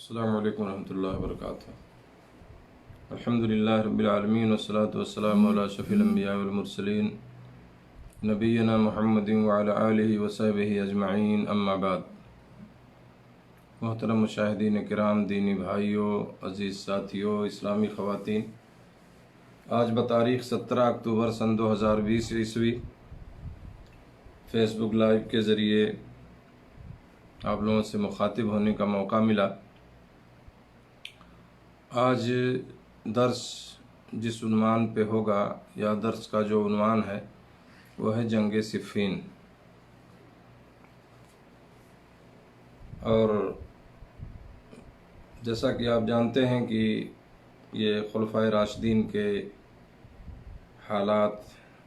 السلام علیکم ورحمۃ اللہ وبرکاتہ۔ الحمدللہ رب العالمین والصلاة والسلام علی اشرف الانبیاء والمرسلین نبینا محمد وعلی آلہ وصحبہ اجمعین، اما بعد۔ محترم مشاہدین کرام، دینی بھائیوں، عزیز ساتھیوں، اسلامی خواتین، آج بتاریخ 17 اکتوبر سن 2020 عیسوی فیس بک لائیو کے ذریعے آپ لوگوں سے مخاطب ہونے کا موقع ملا۔ آج درس جس عنوان پہ ہوگا یا درس کا جو عنوان ہے وہ ہے جنگ صفین۔ اور جیسا کہ آپ جانتے ہیں کہ یہ خلفائے راشدین کے حالات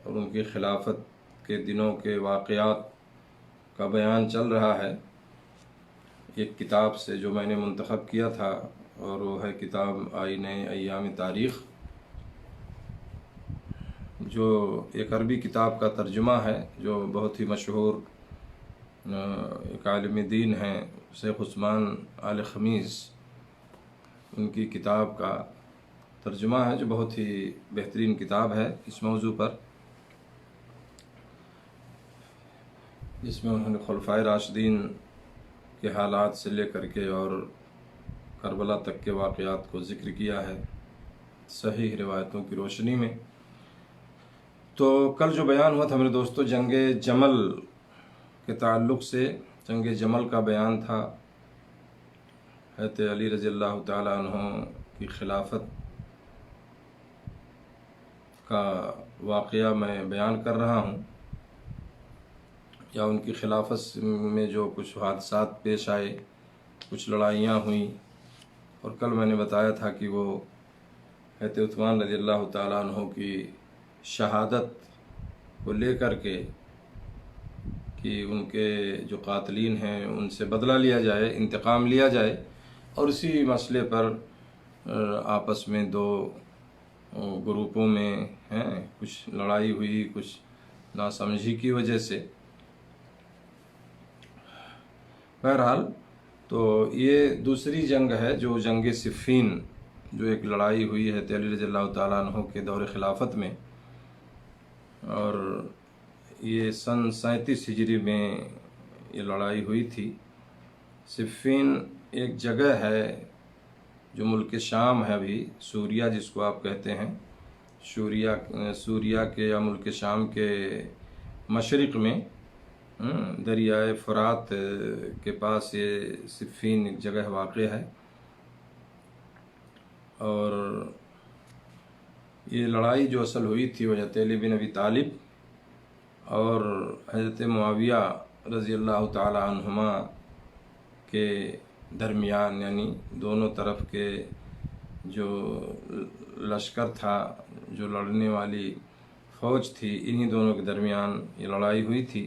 اور ان کی خلافت کے دنوں کے واقعات کا بیان چل رہا ہے ایک کتاب سے جو میں نے منتخب کیا تھا، اور وہ ہے کتاب آئین ایام تاریخ، جو ایک عربی کتاب کا ترجمہ ہے جو بہت ہی مشہور ایک عالم دین ہیں شیخ عثمان آل خمیس، ان کی کتاب کا ترجمہ ہے جو بہت ہی بہترین کتاب ہے اس موضوع پر، جس میں انہوں نے خلفائے راشدین کے حالات سے لے کر کے اور کربلا تک کے واقعات کو ذکر کیا ہے صحیح روایتوں کی روشنی میں۔ تو کل جو بیان ہوا تھا میرے دوستو، جنگ جمل کے تعلق سے، جنگ جمل کا بیان تھا، حضرت علی رضی اللہ تعالیٰ عنہ کی خلافت کا واقعہ میں بیان کر رہا ہوں، یا ان کی خلافت میں جو کچھ حادثات پیش آئے، کچھ لڑائیاں ہوئیں، اور کل میں نے بتایا تھا کہ وہ حضرت عثمان رضی اللہ تعالیٰ عنہ کی شہادت کو لے کر کے کہ ان کے جو قاتلین ہیں ان سے بدلہ لیا جائے، انتقام لیا جائے، اور اسی مسئلے پر آپس میں دو گروپوں میں کچھ لڑائی ہوئی، کچھ ناسمجھی کی وجہ سے۔ بہرحال تو یہ دوسری جنگ ہے جو جنگ صفین، جو ایک لڑائی ہوئی ہے علی رضی اللہ تعالیٰ عنہ کے دور خلافت میں، اور یہ سن 37 ہجری میں یہ لڑائی ہوئی تھی۔ صفین ایک جگہ ہے جو ملک شام ہے، ابھی سوریہ جس کو آپ کہتے ہیں، سوریہ کے یا ملک شام کے مشرق میں دریائے فرات کے پاس یہ صفین ایک جگہ واقع ہے۔ اور یہ لڑائی جو اصل ہوئی تھی وہ حضرت علی بن ابی طالب اور حضرت معاویہ رضی اللہ تعالی عنہما کے درمیان، یعنی دونوں طرف کے جو لشکر تھا، جو لڑنے والی فوج تھی، انہی دونوں کے درمیان یہ لڑائی ہوئی تھی۔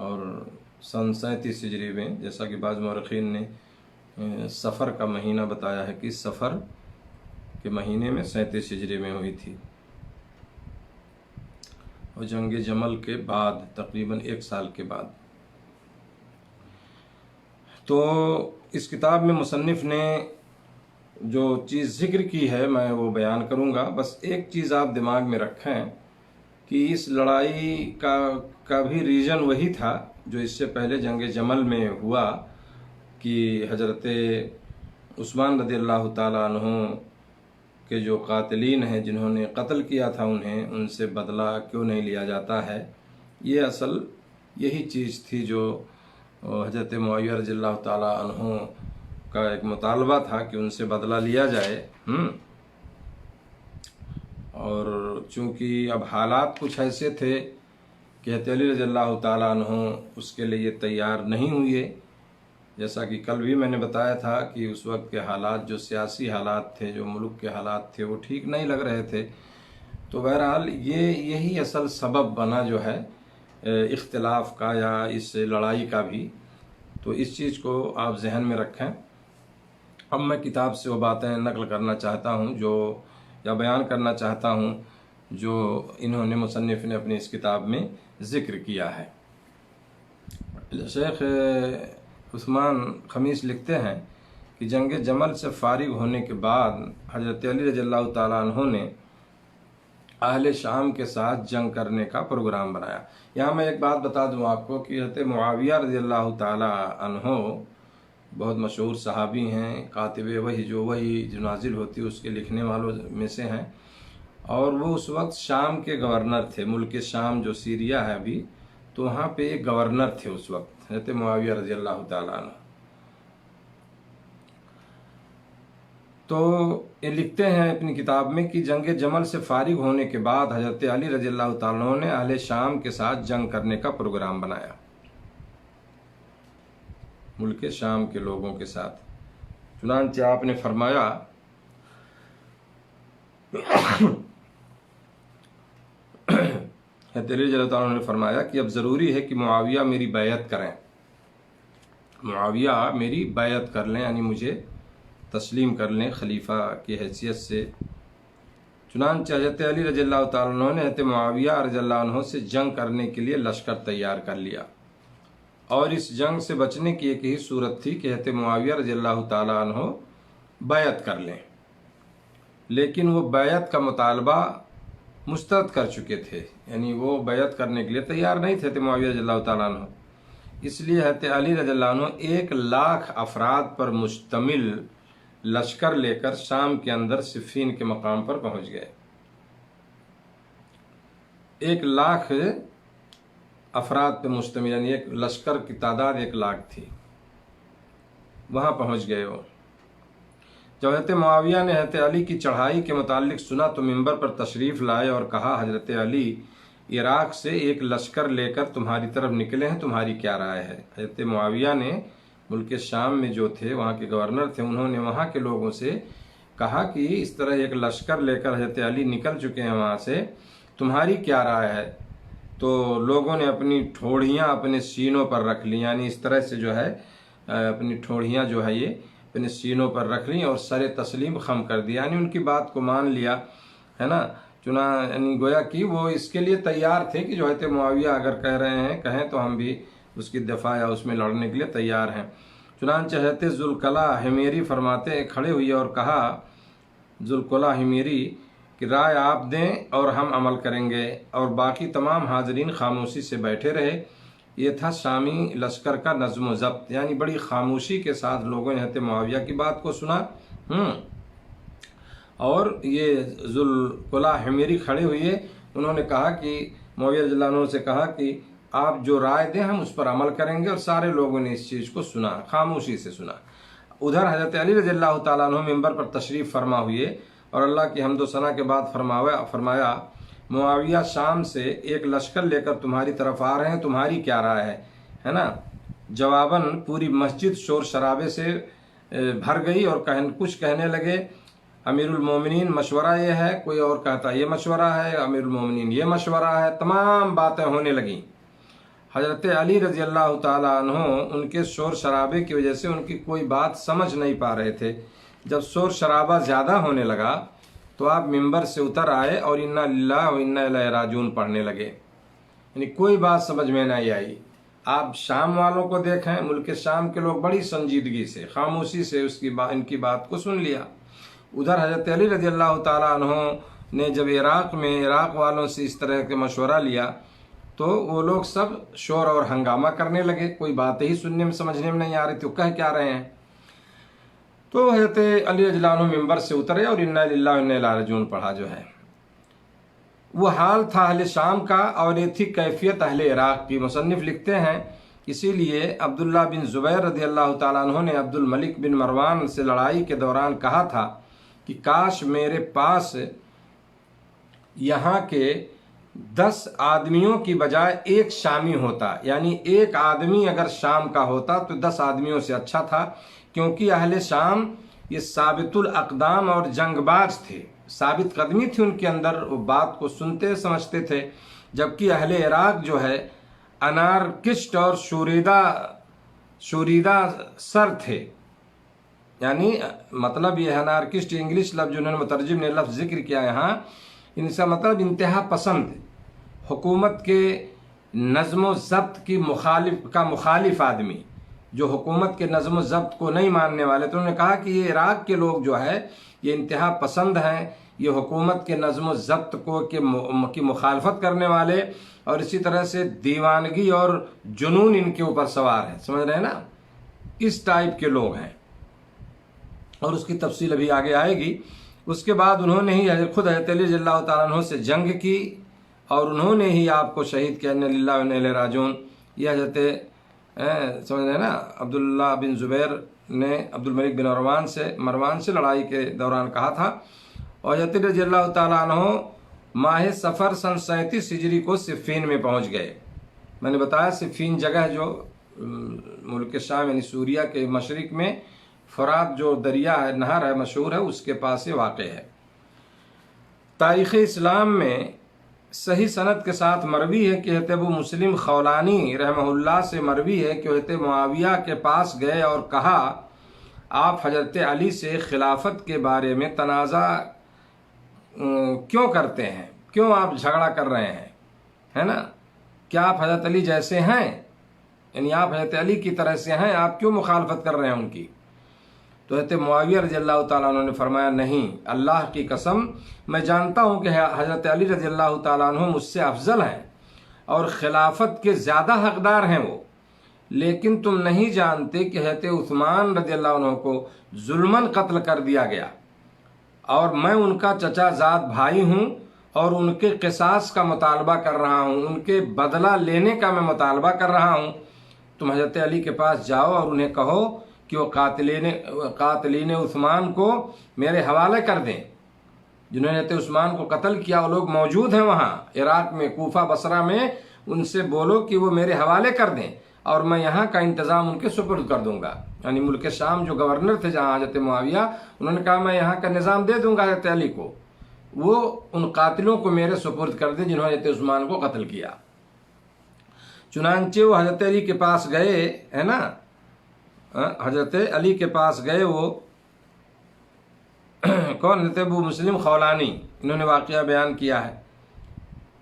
اور سن 37 ہجری میں، جیسا کہ بعض مورخین نے صفر کا مہینہ بتایا ہے کہ صفر کے مہینے میں 37 ہجری میں ہوئی تھی، اور جنگ جمل کے بعد تقریباً 1 سال کے بعد۔ تو اس کتاب میں مصنف نے جو چیز ذکر کی ہے میں وہ بیان کروں گا۔ بس ایک چیز آپ دماغ میں رکھیں کہ اس لڑائی کا بھی ریجن وہی تھا جو اس سے پہلے جنگ جمل میں ہوا، کہ حضرت عثمان رضی اللہ تعالیٰ عنہ کے جو قاتلین ہیں، جنہوں نے قتل کیا تھا انہیں، ان سے بدلہ کیوں نہیں لیا جاتا ہے۔ یہ اصل یہی چیز تھی جو حضرت معاویہ رضی اللہ تعالیٰ عنہ کا ایک مطالبہ تھا کہ ان سے بدلہ لیا جائے۔ اور چونکہ اب حالات کچھ ایسے تھے کہ حضرت علی رضی اللہ تعالیٰ عنہ اس کے لیے تیار نہیں ہوئے، جیسا کہ کل بھی میں نے بتایا تھا کہ اس وقت کے حالات، جو سیاسی حالات تھے، جو ملک کے حالات تھے، وہ ٹھیک نہیں لگ رہے تھے۔ تو بہرحال یہی اصل سبب بنا جو ہے اختلاف کا یا اس لڑائی کا بھی۔ تو اس چیز کو آپ ذہن میں رکھیں۔ اب میں کتاب سے وہ باتیں نقل کرنا چاہتا ہوں یا بیان کرنا چاہتا ہوں جو انہوں نے، مصنف نے اپنی اس کتاب میں ذکر کیا ہے۔ شیخ عثمان خمیس لکھتے ہیں کہ کہ جنگ جمل سے فارغ ہونے کے بعد حضرت علی رضی اللہ تعالیٰ عنہ نے اہل شام کے ساتھ جنگ کرنے کا پروگرام بنایا۔ یہاں میں ایک بات بتا دوں آپ کو کہ حضرت معاویہ رضی اللہ تعالیٰ عنہ بہت مشہور صحابی ہیں، کاتب وحی جو نازل ہوتی ہے اس کے لکھنے والوں میں سے ہیں، اور وہ اس وقت شام کے گورنر تھے۔ ملک شام جو سیریا ہے ابھی، تو وہاں پہ ایک گورنر تھے اس وقت حضرت معاویہ رضی اللہ تعالیٰ عنہ۔ تو یہ لکھتے ہیں اپنی کتاب میں کہ جنگ جمل سے فارغ ہونے کے بعد حضرت علی رضی اللہ تعالیٰ عنہ نے اہل شام کے ساتھ جنگ کرنے کا پروگرام بنایا، ملک شام کے لوگوں کے ساتھ۔ چنانچہ آپ نے فرمایا حضرت علی رضی اللہ تعالیٰ عنہ نے فرمایا کہ اب ضروری ہے کہ معاویہ میری بیعت کریں، معاویہ میری بیعت کر لیں، یعنی مجھے تسلیم کر لیں خلیفہ کی حیثیت سے۔ چنانچہ حضرت علی رضی اللہ تعالیٰ عنہ نے حضرت معاویہ رضی اللہ عنہ سے جنگ کرنے کے لیے لشکر تیار کر لیا، اور اس جنگ سے بچنے کی ایک ہی صورت تھی کہ حضرت معاویہ رضی اللہ تعالیٰ عنہ بیعت کر لیں، لیکن وہ بیعت کا مطالبہ مسترد کر چکے تھے، یعنی وہ بیعت کرنے کے لیے تیار نہیں تھے حضرت معاویہ رضی اللہ تعالیٰ عنہ۔ اس لیے حضرت علی رضی اللہ عنہ 1,00,000 افراد پر مشتمل لشکر لے کر شام کے اندر صفین کے مقام پر پہنچ گئے۔ 1,00,000 افراد پہ مشتمل، یعنی ایک لشکر کی تعداد 1,00,000 تھی، وہاں پہنچ گئے وہ۔ جب حضرت معاویہ نے حضرت علی کی چڑھائی کے متعلق سنا تو منبر پر تشریف لائے اور کہا، حضرت علی عراق سے ایک لشکر لے کر تمہاری طرف نکلے ہیں، تمہاری کیا رائے ہے؟ حضرت معاویہ نے ملک شام میں جو تھے وہاں کے گورنر تھے، انہوں نے وہاں کے لوگوں سے کہا کہ اس طرح ایک لشکر لے کر حضرت علی نکل چکے ہیں وہاں سے، تمہاری کیا رائے ہے؟ تو لوگوں نے اپنی ٹھوڑیاں اپنے سینوں پر رکھ لی، یعنی اس طرح سے جو ہے اپنی ٹھوڑیاں جو ہے یہ اپنے سینوں پر رکھ لیں اور سر تسلیم خم کر دیا، یعنی ان کی بات کو مان لیا ہے نا۔ یعنی گویا کہ وہ اس کے لیے تیار تھے کہ جو حضرت معاویہ اگر کہہ رہے ہیں کہیں تو ہم بھی اس کی دفاع یا اس میں لڑنے کے لیے تیار ہیں۔ چنانچہ حضرت ذوالقلع حمیری فرماتے کھڑے ہوئے اور کہا، ذوالقلع حمیری کہ رائے آپ دیں اور ہم عمل کریں گے، اور باقی تمام حاضرین خاموشی سے بیٹھے رہے۔ یہ تھا شامی لشکر کا نظم و ضبط، یعنی بڑی خاموشی کے ساتھ لوگوں نے حضرت معاویہ کی بات کو سنا۔ اور یہ ذوالقلع حمیری کھڑے ہوئے، انہوں نے کہا کہ معاویہ رضی اللہ عنہ سے کہا کہ آپ جو رائے دیں ہم اس پر عمل کریں گے، اور سارے لوگوں نے اس چیز کو سنا، خاموشی سے سنا۔ ادھر حضرت علی رضی اللہ تعالیٰ عنہ منبر پر تشریف فرما ہوئے اور اللہ کی حمد و ثنا کے بعد فرمایا معاویہ شام سے ایک لشکر لے کر تمہاری طرف آ رہے ہیں، تمہاری کیا رائے ہے نا؟ جواباً پوری مسجد شور شرابے سے بھر گئی اور کچھ کہنے لگے، امیر المومنین مشورہ یہ ہے، کوئی اور کہتا یہ مشورہ ہے، امیر المومنین یہ مشورہ ہے، تمام باتیں ہونے لگیں۔ حضرت علی رضی اللہ تعالیٰ عنہ ان کے شور شرابے کی وجہ سے ان کی کوئی بات سمجھ نہیں پا رہے تھے۔ جب شور شرابہ زیادہ ہونے لگا تو آپ منبر سے اتر آئے اور انا للہ و انا الیہ راجعون پڑھنے لگے، یعنی کوئی بات سمجھ میں نہیں آئی۔ آپ شام والوں کو دیکھیں، ملک شام کے لوگ بڑی سنجیدگی سے خاموشی سے ان کی بات کو سن لیا۔ ادھر حضرت علی رضی اللہ تعالیٰ عنہ نے جب عراق والوں سے اس طرح کے مشورہ لیا تو وہ لوگ سب شور اور ہنگامہ کرنے لگے، کوئی باتیں ہی سننے میں سمجھنے میں نہیں آ رہی تھی، وہ کہہ کیا رہے ہیں۔ تو حضرت علی رضی اللہ عنہ منبر سے اترے اور انا للہ و انا الیہ راجعون پڑھا جو ہے۔ وہ حال تھا اہل شام کا اور یہ تھی کیفیت اہل عراق کی۔ مصنف لکھتے ہیں اسی لیے عبداللہ بن زبیر رضی اللہ تعالیٰ عنہ نے عبد الملک بن مروان سے لڑائی کے دوران کہا تھا کہ کاش میرے پاس یہاں کے 10 آدمیوں کی بجائے ایک شامی ہوتا، یعنی ایک آدمی اگر شام کا ہوتا تو 10 آدمیوں سے اچھا تھا، کیونکہ اہل شام یہ ثابت الاقدام اور جنگ باز تھے، ثابت قدمی تھی ان کے اندر، وہ بات کو سنتے سمجھتے تھے، جبکہ اہل عراق جو ہے انارکسٹ اور شوریدہ سر تھے۔ یعنی مطلب یہ انارکسٹ انگلش لفظ جنہوں نے مترجم نے لفظ ذکر کیا یہاں، ان سے مطلب انتہا پسند، حکومت کے نظم و ضبط کا مخالف آدمی، جو حکومت کے نظم و ضبط کو نہیں ماننے والے، تو انہوں نے کہا کہ یہ عراق کے لوگ جو ہے یہ انتہا پسند ہیں، یہ حکومت کے نظم و ضبط کی مخالفت کرنے والے، اور اسی طرح سے دیوانگی اور جنون ان کے اوپر سوار ہے، سمجھ رہے ہیں نا، اس ٹائپ کے لوگ ہیں، اور اس کی تفصیل ابھی آگے آئے گی۔ اس کے بعد انہوں نے ہی خود حضرت علی رضی اللہ تعالیٰ عنہ سے جنگ کی، اور انہوں نے ہی آپ کو شہید کیا، انا للہ و انا الیہ راجعون۔ یہ حضرت سمجھ رہے ہیں نا عبداللہ بن زبیر نے عبد الملک بن مروان سے لڑائی کے دوران کہا تھا، اور حضرت رضی اللہ تعالیٰ عنہ ماہ صفر سن 37 ہجری کو صفین میں پہنچ گئے۔ میں نے بتایا صفین جگہ جو ملک شام یعنی سوریہ کے مشرق میں فرات جو دریا ہے، نہر ہے، مشہور ہے، اس کے پاس یہ واقع ہے۔ تاریخ اسلام میں صحیح سند کے ساتھ مروی ہے کہ حضرت ابو مسلم خولانی رحمہ اللہ سے مروی ہے کہ حضرت معاویہ کے پاس گئے اور کہا آپ حضرت علی سے خلافت کے بارے میں تنازع کیوں کرتے ہیں، کیوں آپ جھگڑا کر رہے ہیں، ہے نا، کیا آپ حضرت علی جیسے ہیں، یعنی آپ حضرت علی کی طرح سے ہیں، آپ کیوں مخالفت کر رہے ہیں ان کی؟ تو حضرت معاویہ رضی اللہ تعالیٰ عنہ نے فرمایا نہیں، اللہ کی قسم میں جانتا ہوں کہ حضرت علی رضی اللہ تعالیٰ عنہ مجھ سے افضل ہیں اور خلافت کے زیادہ حقدار ہیں وہ، لیکن تم نہیں جانتے کہ حضرت عثمان رضی اللہ عنہ کو ظلماً قتل کر دیا گیا، اور میں ان کا چچا زاد بھائی ہوں اور ان کے قصاص کا مطالبہ کر رہا ہوں، ان کے بدلہ لینے کا میں مطالبہ کر رہا ہوں۔ تم حضرت علی کے پاس جاؤ اور انہیں کہو کہ وہ قاتلین عثمان کو میرے حوالے کر دیں، جنہوں نے حضرت عثمان کو قتل کیا وہ لوگ موجود ہیں وہاں عراق میں، کوفہ بصرہ میں، ان سے بولو کہ وہ میرے حوالے کر دیں اور میں یہاں کا انتظام ان کے سپرد کر دوں گا۔ یعنی ملک شام جو گورنر تھے جہاں حضرت معاویہ، انہوں نے کہا میں یہاں کا نظام دے دوں گا حضرت علی کو، وہ ان قاتلوں کو میرے سپرد کر دیں جنہوں نے حضرت عثمان کو قتل کیا۔ چنانچہ وہ حضرت علی کے پاس گئے، ہے نا، حضرت علی کے پاس گئے، وہ کون؟ حضرت ابو مسلم خولانی، انہوں نے واقعہ بیان کیا ہے،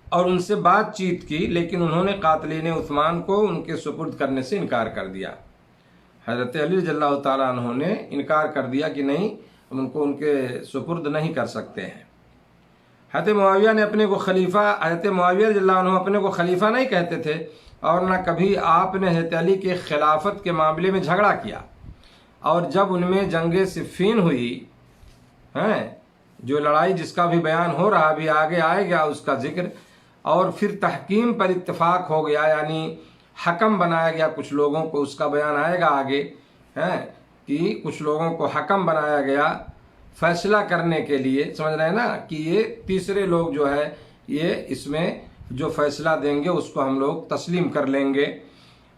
اور ان سے بات چیت کی، لیکن انہوں نے قاتلین عثمان کو ان کے سپرد کرنے سے انکار کر دیا۔ حضرت علی رضی اللہ تعالیٰ عنہ نے انکار کر دیا کہ نہیں، ان کو ان کے سپرد نہیں کر سکتے ہیں۔ حضرت معاویہ نے اپنے کو خلیفہ، حضرت معاویہ رضی اللہ عنہ اپنے کو خلیفہ نہیں کہتے تھے، اور نہ کبھی آپ نے حضرت علی کے خلافت کے معاملے میں جھگڑا کیا، اور جب ان میں جنگ صفین ہوئی ہیں، جو لڑائی جس کا بھی بیان ہو رہا بھی آگے آئے گا اس کا ذکر، اور پھر تحکیم پر اتفاق ہو گیا، یعنی حکم بنایا گیا کچھ لوگوں کو، اس کا بیان آئے گا آگے، کہ کچھ لوگوں کو حکم بنایا گیا فیصلہ کرنے کے لیے، سمجھ رہے ہیں نا، کہ یہ تیسرے لوگ جو ہے یہ اس میں جو فیصلہ دیں گے اس کو ہم لوگ تسلیم کر لیں گے،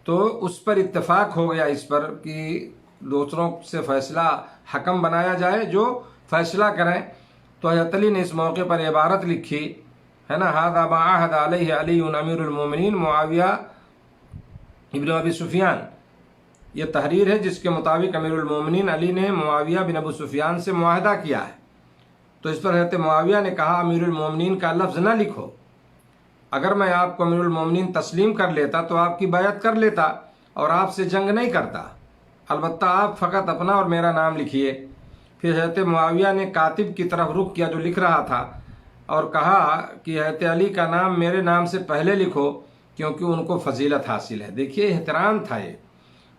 تو اس پر اتفاق ہو گیا اس پر کہ دوسروں سے فیصلہ حکم بنایا جائے جو فیصلہ کریں۔ تو حضرت علی نے اس موقع پر عبارت لکھی ہے نا، ھذا ما عہد علیہ علی امیر المومنین معاویہ ابن ابی سفیان، یہ تحریر ہے جس کے مطابق امیر المومنین علی نے معاویہ بن ابو سفیان سے معاہدہ کیا ہے۔ تو اس پر حضرت معاویہ نے کہا امیر المومنین کا لفظ نہ لکھو، اگر میں آپ کو امیر المومنین تسلیم کر لیتا تو آپ کی بیعت کر لیتا اور آپ سے جنگ نہیں کرتا، البتہ آپ فقط اپنا اور میرا نام لکھیے۔ پھر حضرت معاویہ نے کاتب کی طرف رخ کیا جو لکھ رہا تھا، اور کہا کہ حضرت علی کا نام میرے نام سے پہلے لکھو کیونکہ ان کو فضیلت حاصل ہے۔ دیکھیے احترام تھا یہ،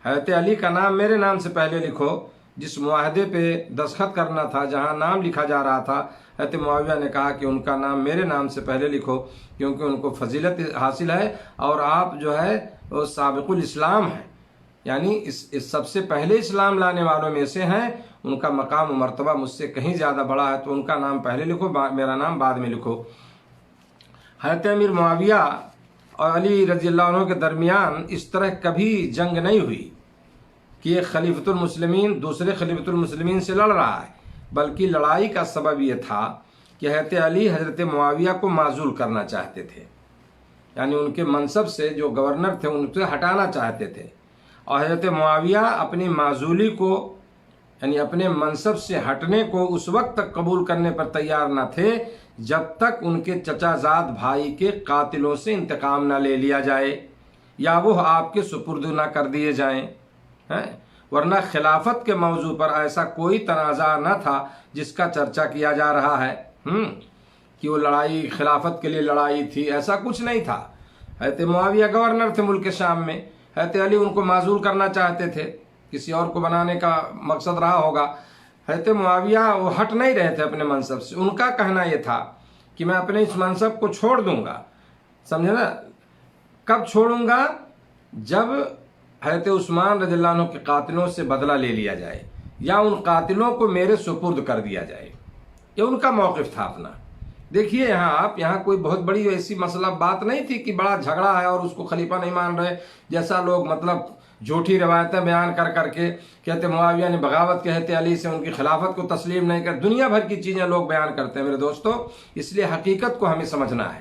حضرت علی کا نام میرے نام سے پہلے لکھو، جس معاہدے پہ دستخط کرنا تھا جہاں نام لکھا جا رہا تھا، حضرت معاویہ نے کہا کہ ان کا نام میرے نام سے پہلے لکھو کیونکہ ان کو فضیلت حاصل ہے، اور آپ جو ہے وہ سابق الاسلام ہیں، یعنی اس سب سے پہلے اسلام لانے والوں میں سے ہیں، ان کا مقام و مرتبہ مجھ سے کہیں زیادہ بڑا ہے، تو ان کا نام پہلے لکھو، میرا نام بعد میں لکھو۔ حضرت امیر معاویہ اور علی رضی اللہ عنہ کے درمیان اس طرح کبھی جنگ نہیں ہوئی کہ ایک خلیفۃ المسلمین دوسرے خلیفۃ المسلمین سے لڑ رہا ہے، بلکہ لڑائی کا سبب یہ تھا کہ حضرت علی حضرت معاویہ کو معزول کرنا چاہتے تھے، یعنی ان کے منصب سے جو گورنر تھے ان سے ہٹانا چاہتے تھے، اور حضرت معاویہ اپنی معزولی کو یعنی اپنے منصب سے ہٹنے کو اس وقت تک قبول کرنے پر تیار نہ تھے جب تک ان کے چچا زاد بھائی کے قاتلوں سے انتقام نہ لے لیا جائے یا وہ آپ کے سپرد نہ کر دیے جائیں۔ ہیں، ورنہ خلافت کے موضوع پر ایسا کوئی تنازع نہ تھا جس کا چرچا کیا جا رہا ہے کہ وہ لڑائی خلافت کے لیے لڑائی تھی، ایسا کچھ نہیں تھا۔ حضرت معاویہ گورنر تھے ملک شام میں، حضرت علی ان کو معزول کرنا چاہتے تھے، کسی اور کو بنانے کا مقصد رہا ہوگا۔ حضرت معاویہ وہ ہٹ نہیں رہے تھے اپنے منصب سے، ان کا کہنا یہ تھا کہ میں اپنے اس منصب کو چھوڑ دوں گا، سمجھے نا؟ کب چھوڑوں گا؟ جب حضرت عثمان رضی اللہ عنہ کے قاتلوں سے بدلہ لے لیا جائے یا ان قاتلوں کو میرے سپرد کر دیا جائے، یہ ان کا موقف تھا اپنا۔ دیکھیے یہاں کوئی بہت بڑی ایسی مسئلہ بات نہیں تھی کہ بڑا جھگڑا ہے اور اس کو خلیفہ نہیں مان رہے، جیسا لوگ مطلب جھوٹی روایتیں بیان کر کر کے کہتے معاویہ نے بغاوت کہتے علی سے، ان کی خلافت کو تسلیم نہیں کر، دنیا بھر کی چیزیں لوگ بیان کرتے ہیں میرے دوستو۔ اس لیے حقیقت کو ہمیں سمجھنا ہے،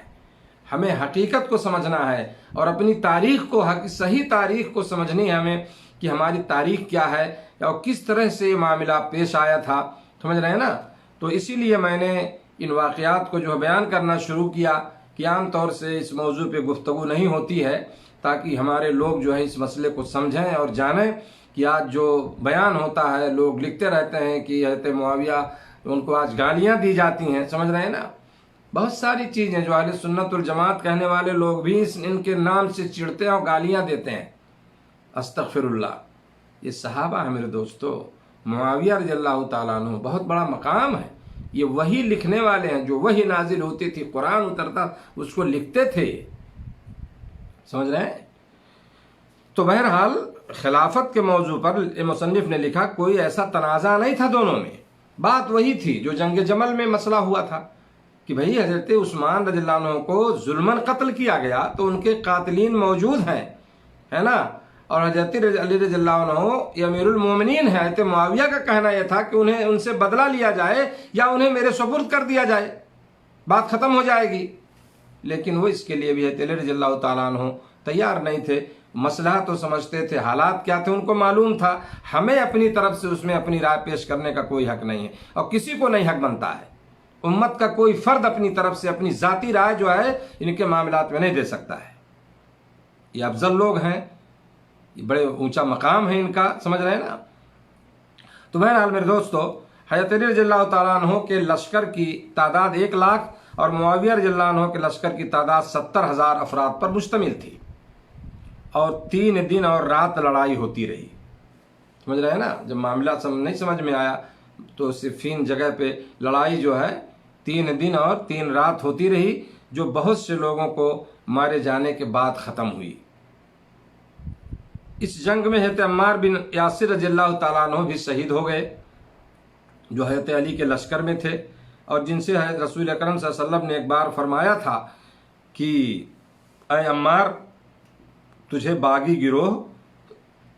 ہمیں حقیقت کو سمجھنا ہے اور اپنی تاریخ کو، صحیح تاریخ کو سمجھنی ہے ہمیں کہ ہماری تاریخ کیا ہے اور کس طرح سے یہ معاملہ پیش آیا تھا، سمجھ رہے ہیں نا؟ تو اسی لیے میں نے ان واقعات کو جو بیان کرنا شروع کیا کہ عام طور سے اس موضوع پہ گفتگو نہیں ہوتی ہے، تاکہ ہمارے لوگ جو ہے اس مسئلے کو سمجھیں اور جانیں کہ آج جو بیان ہوتا ہے، لوگ لکھتے رہتے ہیں کہ حضرت معاویہ ان کو آج گالیاں دی جاتی ہیں، سمجھ رہے ہیں نا؟ بہت ساری چیزیں جو اہل سنت والجماعت کہنے والے لوگ بھی ان کے نام سے چڑھتے ہیں اور گالیاں دیتے ہیں، استغفر اللہ۔ یہ صحابہ ہیں میرے دوستو، معاویہ رضی اللہ تعالیٰ عنہ بہت بڑا مقام ہے، یہ وہی لکھنے والے ہیں، جو وہی نازل ہوتی تھی، قرآن اترتا اس کو لکھتے تھے، سمجھ رہے ہیں؟ تو بہرحال خلافت کے موضوع پر مصنف نے لکھا کوئی ایسا تنازع نہیں تھا دونوں میں، بات وہی تھی جو جنگ جمل میں مسئلہ ہوا تھا کہ بھئی حضرت عثمان رضی اللہ عنہ کو ظلماً قتل کیا گیا تو ان کے قاتلین موجود ہیں، ہے نا؟ اور حضرت علی رضی اللہ عنہ یہ امیر المومنین ہے۔ حضرت معاویہ کا کہنا یہ تھا کہ انہیں ان سے بدلہ لیا جائے یا انہیں میرے سپرد کر دیا جائے، بات ختم ہو جائے گی، لیکن وہ اس کے لیے بھی حضرت علی رضی اللہ تعالیٰ عنہ تیار نہیں تھے۔ مسئلہ تو سمجھتے تھے، حالات کیا تھے ان کو معلوم تھا، ہمیں اپنی طرف سے اس میں اپنی رائے پیش کرنے کا کوئی حق نہیں ہے اور کسی کو نہیں حق بنتا ہے۔ امت کا کوئی فرد اپنی طرف سے اپنی ذاتی رائے جو ہے ان کے معاملات میں نہیں دے سکتا ہے۔ یہ افضل لوگ ہیں، یہ بڑے اونچا مقام ہے ان کا، سمجھ رہے ہیں نا؟ تو بہرحال میرے دوستو، حضرت علی رضی اللہ تعالیٰ عنہ کے لشکر کی تعداد 1 لاکھ اور معاویہ رضی اللہ عنہ کے لشکر کی تعداد 70,000 افراد پر مشتمل تھی، اور 3 دن اور رات لڑائی ہوتی رہی، سمجھ رہے ہیں نا؟ جب معاملہ نہیں سمجھ میں آیا تو صفین جگہ پہ لڑائی جو ہے 3 دن اور 3 رات ہوتی رہی، جو بہت سے لوگوں کو مارے جانے کے بعد ختم ہوئی۔ اس جنگ میں حضرت عمار بن یاسر رضی اللہ تعالیٰ عنہ بھی شہید ہو گئے، جو حضرت علی کے لشکر میں تھے، اور جن سے حضرت رسول اکرم صلی اللہ علیہ وسلم نے ایک بار فرمایا تھا کہ اے عمار، تجھے باغی گروہ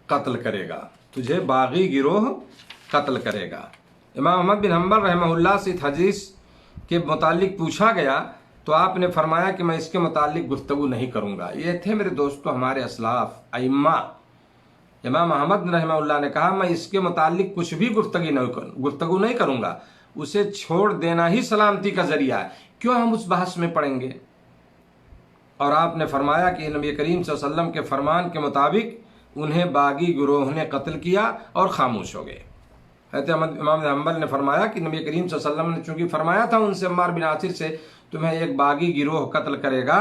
قتل کرے گا، تجھے باغی گروہ قتل کرے گا۔ امام احمد بن حنبل رحمہ اللہ سے اس حدیث کے متعلق پوچھا گیا تو آپ نے فرمایا کہ میں اس کے متعلق گفتگو نہیں کروں گا۔ یہ تھے میرے دوستو ہمارے اسلاف ائمہ۔ امام احمد رحمہ اللہ نے کہا میں اس کے متعلق کچھ بھی گفتگو نہیں کروں گا، اسے چھوڑ دینا ہی سلامتی کا ذریعہ ہے، کیوں ہم اس بحث میں پڑیں گے؟ اور آپ نے فرمایا کہ نبی کریم صلی اللہ علیہ وسلم کے فرمان کے مطابق انہیں باغی گروہ نے قتل کیا اور خاموش ہو گئے۔ حضرت امام حنبل نے فرمایا کہ نبی کریم صلی اللہ علیہ وسلم نے چونکہ فرمایا تھا ان سے عمار بن یاسر سے تمہیں ایک باغی گروہ قتل کرے گا،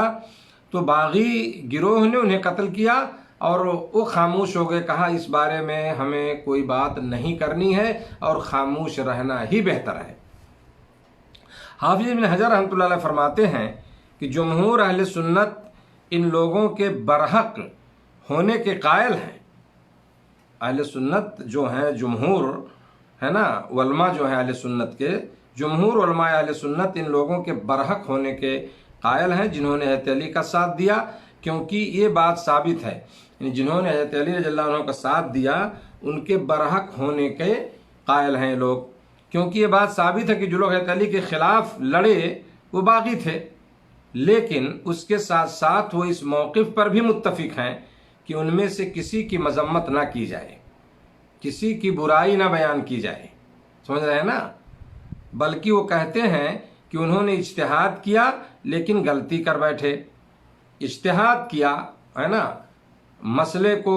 تو باغی گروہ نے انہیں قتل کیا اور وہ خاموش ہو گئے۔ کہا اس بارے میں ہمیں کوئی بات نہیں کرنی ہے اور خاموش رہنا ہی بہتر ہے۔ حافظ ابن حجر رحمۃ اللہ علیہ فرماتے ہیں کہ جمہور اہل سنت ان لوگوں کے برحق ہونے کے قائل ہیں۔ اہل سنت جو ہیں، جمہور ہے نا، علماء جو ہیں اہل سنت کے، جمہور علماء اہل سنت ان لوگوں کے برحق ہونے کے قائل ہیں جنہوں نے حضرت علی کا ساتھ دیا، کیونکہ یہ بات ثابت ہے، یعنی جنہوں نے حضرت علی رضی اللہ عنہ کا ساتھ دیا ان کے برحق ہونے کے قائل ہیں لوگ، کیونکہ یہ بات ثابت ہے کہ جو لوگ حضرت علی کے خلاف لڑے وہ باغی تھے، لیکن اس کے ساتھ ساتھ وہ اس موقف پر بھی متفق ہیں کہ ان میں سے کسی کی مذمت نہ کی جائے، کسی کی برائی نہ بیان کی جائے، سمجھ رہے ہیں نا؟ بلکہ وہ کہتے ہیں کہ انہوں نے اجتہاد کیا لیکن غلطی کر بیٹھے۔ اجتہاد کیا ہے نا، مسئلے کو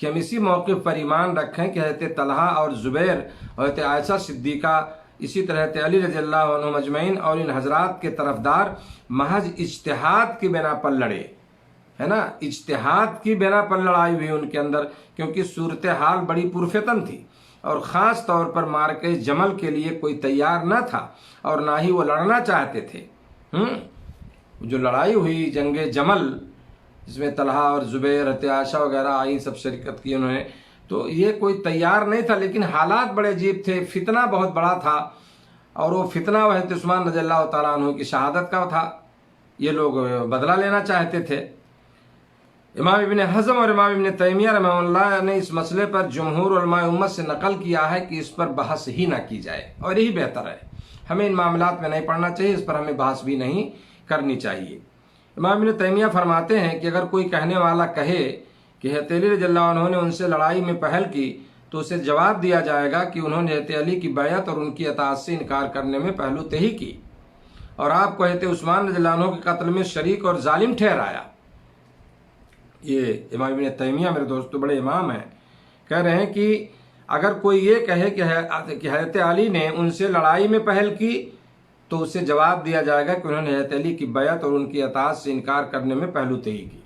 کہ ہم اسی موقف پر ایمان رکھیں کہ حضرت طلحہ اور زبیر اور حضرت عائشہ صدیقہ اسی طرح حضرت علی رضی اللہ عنہ مجمعین اور ان حضرات کے طرفدار محض اجتہاد کی بنا پر لڑے، ہے نا، اجتہاد کی بنا پر لڑائی ہوئی ان کے اندر، کیونکہ صورتحال بڑی پرفتن تھی اور خاص طور پر معرکہ جمل کے لیے کوئی تیار نہ تھا اور نہ ہی وہ لڑنا چاہتے تھے۔ جو لڑائی ہوئی جنگ جمل، جس میں طلحہ اور زبیر، حضرت عائشہ وغیرہ آئی، سب شرکت کی انہوں نے، تو یہ کوئی تیار نہیں تھا، لیکن حالات بڑے عجیب تھے، فتنہ بہت بڑا تھا، اور وہ فتنہ حضرت عثمان رضی اللہ تعالیٰ عنہ کی شہادت کا تھا۔ یہ لوگ بدلہ لینا چاہتے تھے۔ امام ابن حزم اور امام ابن تیمیہ رحمہ اللہ نے اس مسئلے پر جمہور علماء امت سے نقل کیا ہے کہ اس پر بحث ہی نہ کی جائے، اور یہی بہتر ہے، ہمیں ان معاملات میں نہیں پڑھنا چاہیے، اس پر ہمیں بحث بھی نہیں کرنی چاہیے۔ امام ابن تیمیہ فرماتے ہیں کہ اگر کوئی کہنے والا کہے کہ حضرت علی رضی اللہ عنہ نے ان سے لڑائی میں پہل کی تو اسے جواب دیا جائے گا کہ انہوں نے حضرت علی کی بیعت اور ان کی اطاعت سے انکار کرنے میں پہلو تہی کی، اور آپ کو حضرت عثمان رضی اللہ عنہ کے قتل میں شریک اور ظالم ٹھہرایا۔ یہ امام ابن تیمیہ میرے دوستو بڑے امام ہیں، کہہ رہے ہیں کہ اگر کوئی یہ کہے کہ حضرت علی نے ان سے لڑائی میں پہل کی تو اسے جواب دیا جائے گا کہ انہوں نے حضرت علی کی بیعت اور ان کی اطاعت سے انکار کرنے میں پہلو تہی کی،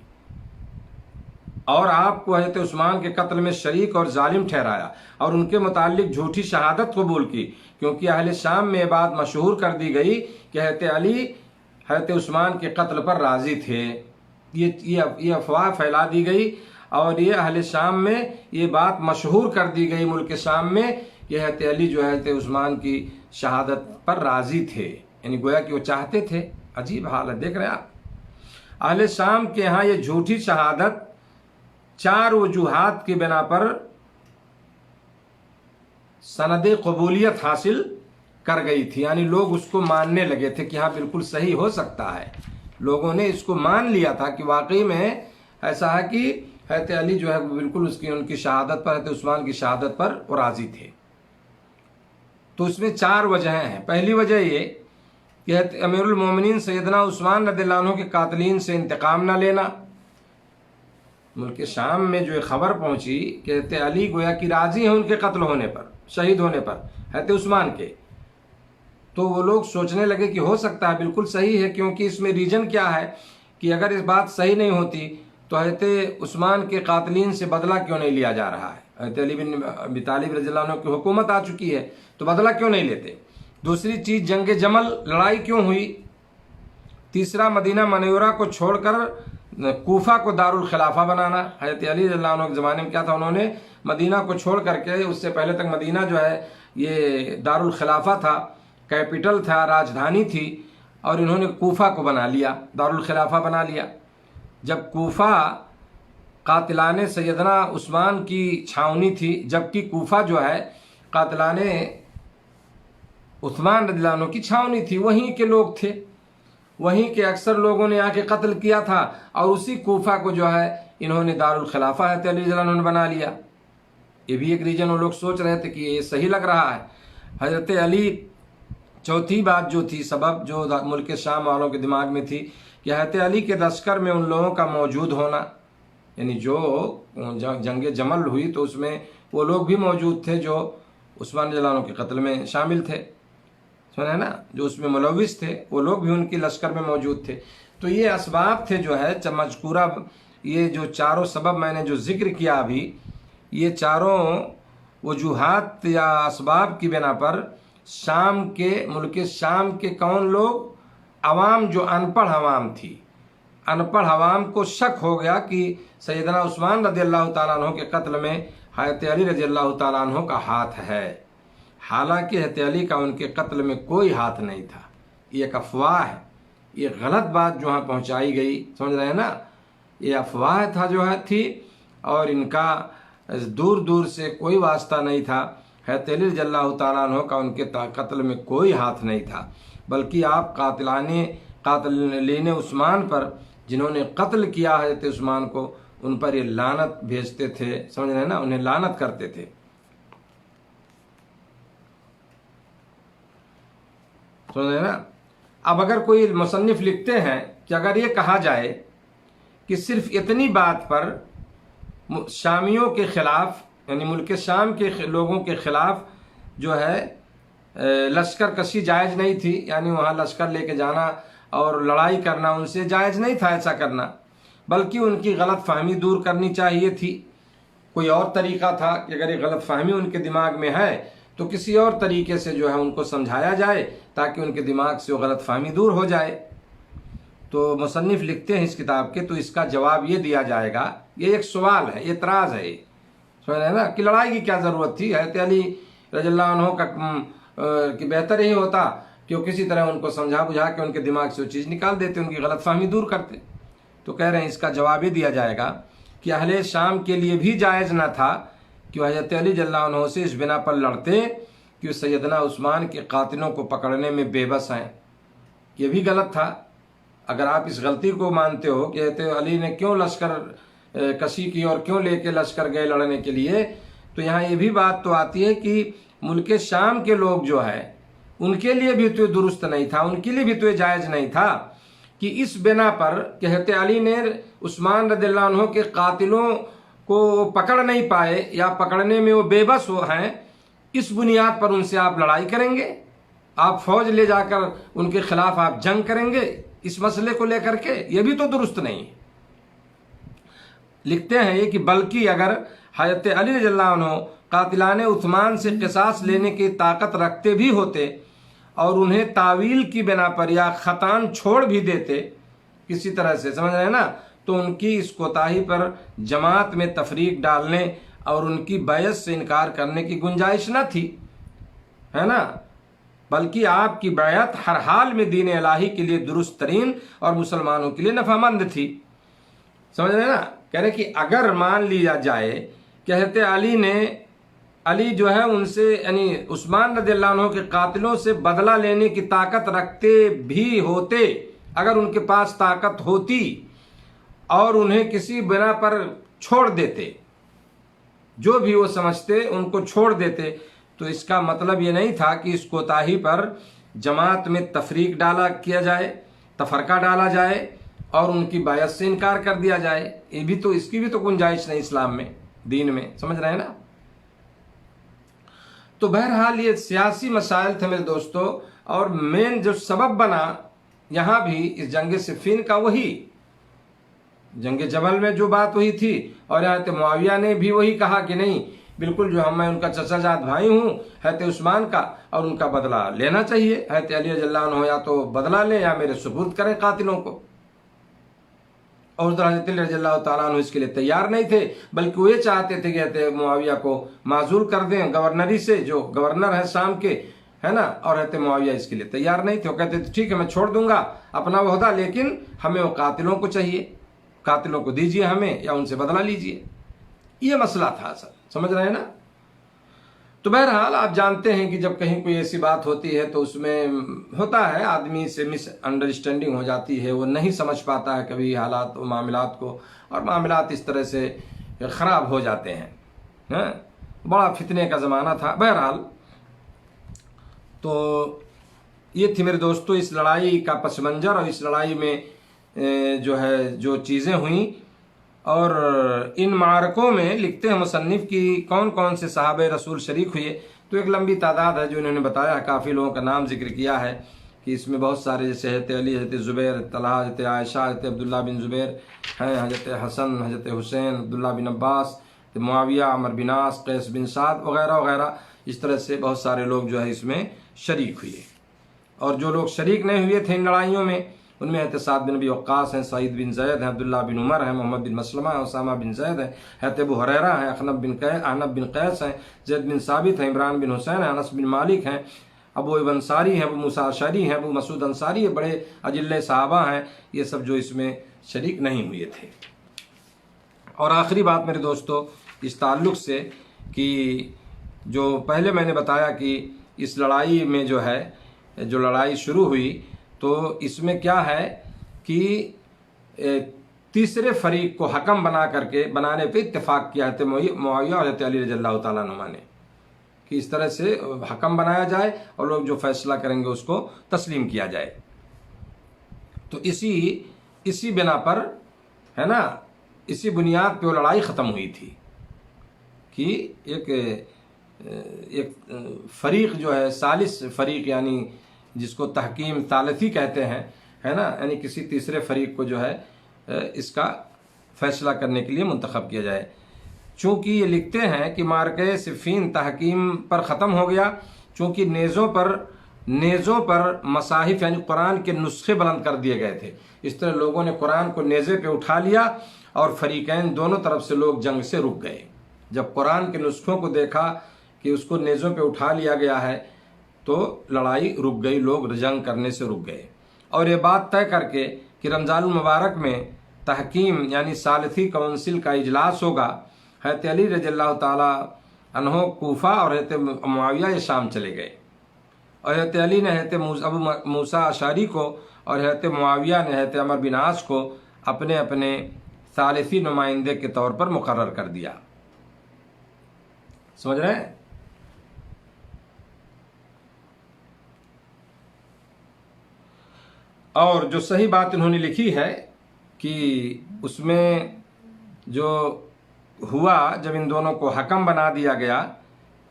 اور آپ کو حضرت عثمان کے قتل میں شریک اور ظالم ٹھہرایا اور ان کے متعلق جھوٹی شہادت قبول کی، کیونکہ اہل شام میں یہ بات مشہور کر دی گئی کہ حضرت علی حضرت عثمان کے قتل پر راضی تھے۔ یہ افواہ پھیلا دی گئی، اور یہ اہل شام میں یہ بات مشہور کر دی گئی ملک شام میں کہ حضرت علی جو ہے حضرت عثمان کی شہادت پر راضی تھے، یعنی گویا کہ وہ چاہتے تھے۔ عجیب حال ہے، دیکھ رہے ہیں آپ، اہل شام کے ہاں یہ جھوٹی شہادت 4 وجوہات کی بنا پر سند قبولیت حاصل کر گئی تھی، یعنی لوگ اس کو ماننے لگے تھے کہ ہاں بالکل صحیح ہو سکتا ہے، لوگوں نے اس کو مان لیا تھا کہ واقعی میں ایسا ہے کہ حضرت علی جو ہے بالکل ان کی شہادت پر، حضرت عثمان کی شہادت پر وہ راضی تھے۔ تو اس میں 4 وجہیں ہیں۔ پہلی وجہ یہ کہ امیر المومنین سیدنا عثمان رضی اللہ عنہ کے قاتلین سے انتقام نہ لینا۔ ملک شام میں جو ایک خبر پہنچی کہ حضرت علی گویا کہ راضی ہیں ان کے قتل ہونے پر، شہید ہونے پر حضرت عثمان کے، تو وہ لوگ سوچنے لگے کہ ہو سکتا ہے بالکل صحیح ہے، کیونکہ اس میں ریجن کیا ہے کہ اگر اس بات صحیح نہیں ہوتی تو حضرت عثمان کے قاتلین سے بدلہ کیوں نہیں لیا جا رہا ہے؟ حضرت علی بن ابی طالب رضی اللہ عنہ کی حکومت آ چکی ہے تو بدلہ کیوں نہیں لیتے؟ دوسری چیز، جنگ جمل لڑائی کیوں ہوئی؟ تیسرا، مدینہ منورہ کو چھوڑ کر کوفہ کو دارالخلافہ بنانا۔ حضرت علی رضی اللہ عنہ کے زمانے میں کیا تھا، انہوں نے مدینہ کو چھوڑ کر کے، اس سے پہلے تک مدینہ جو ہے یہ دارالخلافہ تھا، کیپٹل تھا، راجدھانی تھی، اور انہوں نے کوفہ کو بنا لیا، دارالخلافہ بنا لیا۔ جب کوفہ قاتلان سیدنا عثمان کی چھاونی تھی، جبکہ کوفہ جو ہے قاتلان عثمان رضی اللہ عنہ کی چھاونی تھی، وہیں کے لوگ تھے، وہیں کے اکثر لوگوں نے آ کے قتل کیا تھا، اور اسی کوفہ کو جو ہے انہوں نے دارالخلافہ حضرت علی رضی اللہ عنہ نے بنا لیا۔ یہ بھی ایک ریجن وہ لوگ سوچ رہے تھے کہ یہ صحیح لگ رہا ہے۔ حضرت علی، چوتھی بات جو تھی، سبب جو ملک شام والوں کے دماغ میں تھی کہ حضرت علی کے لشکر میں ان لوگوں کا موجود ہونا، یعنی جو جنگ جمل ہوئی تو اس میں وہ لوگ بھی موجود تھے جو عثمان رضی اللہ عنہ کے قتل میں شامل تھے، سنا نا، جو اس میں ملوث تھے، وہ لوگ بھی ان کی لشکر میں موجود تھے۔ تو یہ اسباب تھے جو ہے مذکورہ، یہ جو 4 سبب میں نے جو ذکر کیا ابھی، یہ 4 وجوہات یا اسباب کی بنا پر شام کے، ملک شام کے کون لوگ، عوام، جو ان پڑھ عوام تھی، ان پڑھ عوام کو شک ہو گیا کہ سیدنا عثمان رضی اللہ تعالیٰ عنہ کے قتل میں حضرت علی رضی اللہ تعالیٰ عنہ کا ہاتھ ہے، حالانکہ حضرت علی کا ان کے قتل میں کوئی ہاتھ نہیں تھا۔ یہ ایک افواہ ہے، یہ غلط بات جو ہاں پہنچائی گئی، سمجھ رہے ہیں نا، یہ افواہ تھا جو ہے تھی، اور ان کا دور دور سے کوئی واسطہ نہیں تھا۔ حضرت علی رضی اللہ تعالیٰ عنہ کا ان کے قتل میں کوئی ہاتھ نہیں تھا، بلکہ آپ قاتلین عثمان پر، جنہوں نے قتل کیا حضرت عثمان کو، ان پر یہ لعنت بھیجتے تھے، سمجھ رہے ہیں نا، انہیں لعنت کرتے تھے۔ سمجھ رہے ہیں نا۔ اب اگر کوئی مصنف لکھتے ہیں کہ اگر یہ کہا جائے کہ صرف اتنی بات پر شامیوں کے خلاف یعنی ملک شام کے لوگوں کے خلاف جو ہے لشکر کشی جائز نہیں تھی، یعنی وہاں لشکر لے کے جانا اور لڑائی کرنا ان سے جائز نہیں تھا ایسا کرنا، بلکہ ان کی غلط فہمی دور کرنی چاہیے تھی۔ کوئی اور طریقہ تھا کہ اگر یہ غلط فہمی ان کے دماغ میں ہے تو کسی اور طریقے سے جو ہے ان کو سمجھایا جائے تاکہ ان کے دماغ سے وہ غلط فہمی دور ہو جائے۔ تو مصنف لکھتے ہیں اس کتاب کے، تو اس کا جواب یہ دیا جائے گا، یہ ایک سوال ہے، اعتراض ہے، یہ سمجھ رہے ہیں نا کہ لڑائی کی کیا ضرورت تھی؟ حضرت علی رضی اللہ عنہ کا کہ بہتر ہی ہوتا کہ وہ کسی طرح ان کو سمجھا بجھا کے ان کے دماغ سے وہ چیز نکال دیتے، ان کی غلط فہمی دور کرتے۔ تو کہہ رہے ہیں اس کا جواب یہ دیا جائے گا کہ اہل شام کے لیے بھی جائز نہ تھا کہ وہ حضرت علی رضی اللہ عنہ سے اس بنا پر لڑتے کہ وہ سیدنا عثمان کے قاتلوں کو پکڑنے میں بے بس ہیں۔ یہ بھی غلط تھا۔ اگر آپ اس غلطی کو مانتے ہو کہ حضرت علی نے کیوں لشکر کشی کی اور کیوں لے کے لشکر گئے لڑنے کے لیے، تو یہاں یہ بھی بات تو آتی ہے کہ ملک شام کے لوگ جو ہے ان کے لیے بھی تو یہ درست نہیں تھا، ان کے لیے بھی تو یہ جائز نہیں تھا کہ اس بنا پر کہ حضرت علی نے عثمان رضی اللہ عنہ کے قاتلوں کو پکڑ نہیں پائے یا پکڑنے میں وہ بے بس ہیں، اس بنیاد پر ان سے آپ لڑائی کریں گے، آپ فوج لے جا کر ان کے خلاف آپ جنگ کریں گے اس مسئلے کو لے کر کے؟ یہ بھی تو درست نہیں ہے۔ لکھتے ہیں یہ کہ بلکہ اگر حضرت علی رضی اللہ عنہ قاتلان عثمان سے قصاص لینے کی طاقت رکھتے بھی ہوتے اور انہیں تعویل کی بنا پر یا خطان چھوڑ بھی دیتے کسی طرح سے، سمجھ رہے ہیں نا، تو ان کی اس کوتاہی پر جماعت میں تفریق ڈالنے اور ان کی بیعت سے انکار کرنے کی گنجائش نہ تھی، ہے نا، بلکہ آپ کی بیعت ہر حال میں دین الہی کے لیے درست ترین اور مسلمانوں کے لیے نفع مند تھی۔ سمجھ رہے ہیں نا، کہہ رہے کہ اگر مان لیا جائے کہ حضرت علی جو ہے ان سے یعنی عثمان رضی اللہ عنہ کے قاتلوں سے بدلہ لینے کی طاقت رکھتے بھی ہوتے، اگر ان کے پاس طاقت ہوتی اور انہیں کسی بنا پر چھوڑ دیتے، جو بھی وہ سمجھتے ان کو چھوڑ دیتے، تو اس کا مطلب یہ نہیں تھا کہ اس کوتاہی پر جماعت میں تفریق کیا جائے، تفرقہ ڈالا جائے اور ان کی بیعت سے انکار کر دیا جائے۔ یہ بھی تو، اس کی بھی تو گنجائش نہیں اسلام میں، دین میں، سمجھ رہے ہیں نا۔ تو بہرحال یہ سیاسی مسائل تھے میرے دوستو، اور مین جو سبب بنا یہاں بھی اس جنگ صفین کا، وہی جنگ جبل میں جو بات وہی تھی، اور حضرت معاویہ نے بھی وہی کہا کہ نہیں بالکل جو میں ان کا چچا جات بھائی ہوں حضرت عثمان کا، اور ان کا بدلہ لینا چاہیے، حضرت علی رضی اللہ عنہ یا تو بدلہ لیں یا میرے سپرد کریں قاتلوں کو۔ اور حضرت علی رضی اللہ تعالیٰ عنہ اس کے لیے تیار نہیں تھے، بلکہ وہ یہ چاہتے تھے کہ حضرت معاویہ کو معزول کر دیں گورنری سے، جو گورنر ہے شام کے، ہے نا، اور حضرت معاویہ اس کے لیے تیار نہیں تھے۔ وہ کہتے تھے ٹھیک ہے میں چھوڑ دوں گا اپنا عہدہ، لیکن ہمیں وہ قاتلوں کو چاہیے، قاتلوں کو دیجیے ہمیں یا ان سے بدلہ لیجیے۔ یہ مسئلہ تھا اصل، سمجھ رہے ہیں نا۔ تو بہرحال آپ جانتے ہیں کہ جب کہیں کوئی ایسی بات ہوتی ہے تو اس میں ہوتا ہے آدمی سے مس انڈرسٹینڈنگ ہو جاتی ہے، وہ نہیں سمجھ پاتا ہے کبھی حالات و معاملات کو، اور معاملات اس طرح سے خراب ہو جاتے ہیں۔ بڑا فتنے کا زمانہ تھا۔ بہرحال تو یہ تھی میرے دوستو اس لڑائی کا پس منظر، اور اس لڑائی میں جو ہے جو چیزیں ہوئیں، اور ان معرکوں میں لکھتے ہیں مصنف کی کون کون سے صحابہ رسول شریک ہوئے، تو ایک لمبی تعداد ہے جو انہوں نے بتایا ہے، کافی لوگوں کا نام ذکر کیا ہے کہ اس میں بہت سارے جیسے حضرت علی، حضرت زبیر، طلحہ، حضرت عائشہ، حضرت عبداللہ بن زبیر ہیں، حضرت حسن، حضرت حسین، عبداللہ بن عباس، معاویہ، عمر بن عاص، قیس بن سعد وغیرہ وغیرہ، اس طرح سے بہت سارے لوگ جو ہے اس میں شریک ہوئے۔ اور جو لوگ شریک نہیں ہوئے تھے ان لڑائیوں میں، ان میں حضرت سعد بن ابی وقاص ہیں، سعید بن زید ہیں، عبداللہ بن عمر ہیں، محمد بن مسلمہ ہیں، اسامہ بن زید ہیں، حضرت ابو ہریرہ ہیں، احنف بن قیس ہیں، زید بن ثابت ہیں، عمران بن حسین ہیں، انس بن مالک ہیں، ابو ایوب انصاری ہیں، ابو موسیٰ اشعری ہیں، ابو مسعود انصاری، یہ بڑے اجل صحابہ ہیں، یہ سب جو اس میں شریک نہیں ہوئے تھے۔ اور آخری بات میرے دوستو اس تعلق سے کہ جو پہلے میں نے بتایا کہ اس لڑائی میں جو ہے جو لڑائی شروع ہوئی تو اس میں کیا ہے کہ تیسرے فریق کو حکم بنانے پہ اتفاق کیا حضرت معاویہ اور حضرت علی رضی اللہ تعالیٰ عنہ نے کہ اس طرح سے حکم بنایا جائے اور لوگ جو فیصلہ کریں گے اس کو تسلیم کیا جائے۔ تو اسی بنا پر ہے نا اسی بنیاد پہ وہ لڑائی ختم ہوئی تھی کہ ایک فریق جو ہے ثالث فریق، یعنی جس کو تحکیم ثالثی کہتے ہیں، ہے نا، یعنی کسی تیسرے فریق کو جو ہے اس کا فیصلہ کرنے کے لیے منتخب کیا جائے۔ چونکہ یہ لکھتے ہیں کہ معرکہ صفین تحکیم پر ختم ہو گیا، چونکہ نیزوں پر مصاحف یعنی قرآن کے نسخے بلند کر دیے گئے تھے۔ اس طرح لوگوں نے قرآن کو نیزے پہ اٹھا لیا اور فریقین دونوں طرف سے لوگ جنگ سے رک گئے۔ جب قرآن کے نسخوں کو دیکھا کہ اس کو نیزوں پہ اٹھا لیا گیا ہے تو لڑائی رک گئی، لوگ جنگ کرنے سے رک گئے، اور یہ بات طے کر کے کہ رمضان المبارک میں تحکیم یعنی ثالثی کونسل کا اجلاس ہوگا، حضرت علی رضی اللہ تعالی عنہ کوفہ اور حضرت معاویہ یہ شام چلے گئے، اور حضرت علی نے حضرت ابو موسیٰ اشعری کو اور حضرت معاویہ نے حضرت عمرو بن عاص کو اپنے اپنے ثالثی نمائندے کے طور پر مقرر کر دیا۔ سمجھ رہے ہیں؟ اور جو صحیح بات انہوں نے لکھی ہے کہ اس میں جو ہوا جب ان دونوں کو حکم بنا دیا گیا،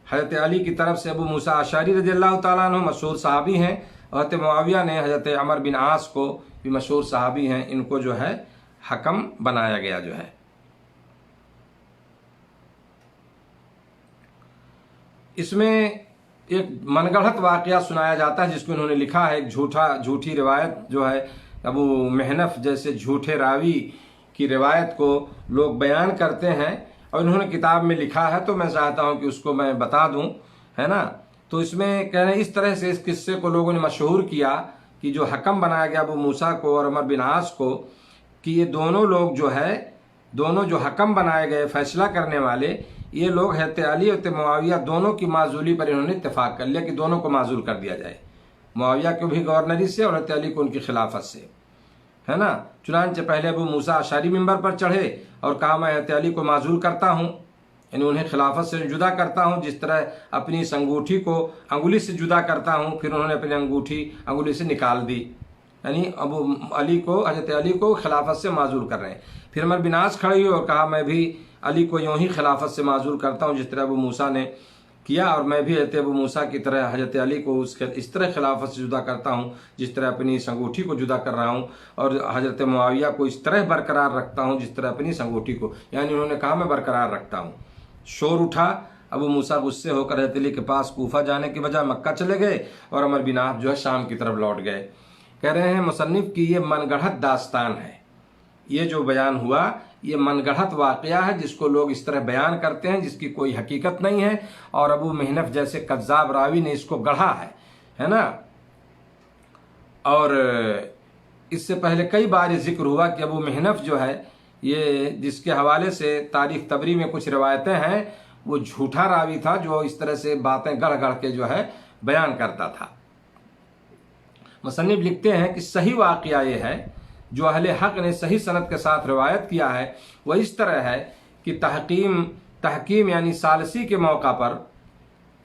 حضرت علی کی طرف سے ابو موسیٰ اشعری رضی اللہ تعالیٰ عنہ مشہور صحابی ہیں، اور حضرت معاویہ نے حضرت عمرو بن عاص کو بھی مشہور صحابی ہیں، ان کو جو ہے حکم بنایا گیا جو ہے۔ اس میں ایک من گڑھت واقعہ سنایا جاتا ہے جس کو انہوں نے لکھا ہے، ایک جھوٹی روایت جو ہے ابو محنف جیسے جھوٹے راوی کی روایت کو لوگ بیان کرتے ہیں، اور انہوں نے کتاب میں لکھا ہے، تو میں چاہتا ہوں کہ اس کو میں بتا دوں، ہے نا۔ تو اس میں کہنا اس طرح سے اس قصے کو لوگوں نے مشہور کیا کہ جو حکم بنایا گیا ابو موسیٰ کو اور عمرو بن عاص کو، کہ یہ دونوں لوگ جو ہے، دونوں جو حکم بنائے گئے فیصلہ کرنے والے، یہ لوگ حضرت علی اور معاویہ دونوں کی معزولی پر انہوں نے اتفاق کر لیا کہ دونوں کو معزول کر دیا جائے، معاویہ کو بھی گورنری سے اور حضرت علی کو ان کی خلافت سے، ہے نا۔ چنانچہ پہلے ابو موسیٰ اشعری ممبر پر چڑھے اور کہا میں حضرت علی کو معزول کرتا ہوں، یعنی انہیں خلافت سے جدا کرتا ہوں، جس طرح اپنی اس انگوٹھی کو انگلی سے جدا کرتا ہوں۔ پھر انہوں نے اپنی انگوٹھی انگلی سے نکال دی، یعنی ابو علی کو، حضرت علی کو خلافت سے معزول کر رہے ہیں۔ پھر عمرو بن عاص کھڑے ہوئے اور کہا میں بھی علی کو یوں ہی خلافت سے معزول کرتا ہوں جس طرح ابو موسیٰ نے کیا، اور میں بھی حضرت ابو موسیٰ کی طرح حضرت علی کو اس طرح خلافت سے جدا کرتا ہوں جس طرح اپنی اس انگوٹھی کو جدا کر رہا ہوں، اور حضرت معاویہ کو اس طرح برقرار رکھتا ہوں جس طرح اپنی اس انگوٹھی کو، یعنی انہوں نے کہا میں برقرار رکھتا ہوں۔ شور اٹھا، ابو موسیٰ غصے ہو کر حضرت علی کے پاس کوفہ جانے کے بجائے مکہ چلے گئے، اور عمرو بن عاص جو ہے شام کی طرف لوٹ گئے۔ کہہ رہے ہیں مصنف کی یہ من گڑھت داستان ہے، یہ جو بیان ہوا یہ من گڑھت واقعہ ہے جس کو لوگ اس طرح بیان کرتے ہیں جس کی کوئی حقیقت نہیں ہے، اور ابو محنف جیسے کذاب راوی نے اس کو گڑھا ہے نا۔ اور اس سے پہلے کئی بار یہ ذکر ہوا کہ ابو محنف جو ہے، یہ جس کے حوالے سے تاریخ طبری میں کچھ روایتیں ہیں، وہ جھوٹا راوی تھا جو اس طرح سے باتیں گڑھ گڑھ کے جو ہے بیان کرتا تھا۔ مصنف لکھتے ہیں کہ صحیح واقعہ یہ ہے جو اہل حق نے صحیح سند کے ساتھ روایت کیا ہے، وہ اس طرح ہے کہ تحکیم یعنی ثالثی کے موقع پر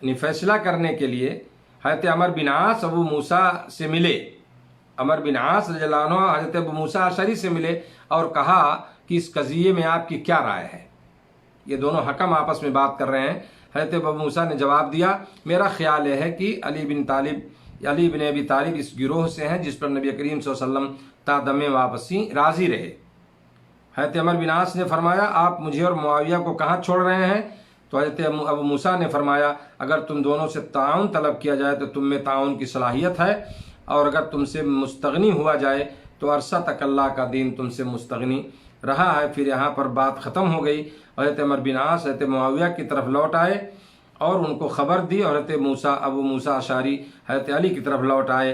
یعنی فیصلہ کرنے کے لیے حضرت عمرو بن عاص ابو موسیٰ سے ملے، عمرو بن عاص رضی اللہ عنہ حضرت ابو موسیٰ اشعری سے ملے اور کہا کہ اس قضیے میں آپ کی کیا رائے ہے۔ یہ دونوں حکم آپس میں بات کر رہے ہیں۔ حضرت ابو موسیٰ نے جواب دیا میرا خیال یہ ہے کہ علی بن ابی طالب اس گروہ سے ہیں جس پر نبی کریم صلی اللہ علیہ وسلم تا دم واپسی راضی رہے۔ حضرت عمرو بن عاص نے فرمایا آپ مجھے اور معاویہ کو کہاں چھوڑ رہے ہیں؟ تو حضرت ابو موسیٰ نے فرمایا اگر تم دونوں سے تعاون طلب کیا جائے تو تم میں تعاون کی صلاحیت ہے، اور اگر تم سے مستغنی ہوا جائے تو عرصہ تک اللہ کا دین تم سے مستغنی رہا ہے۔ پھر یہاں پر بات ختم ہو گئی۔ حضرت عمرو بن عاص حضرت معاویہ کی طرف لوٹ آئے اور ان کو خبر دی، اور حضرت ابو موسیٰ اشعری حضرت علی کی طرف لوٹ آئے،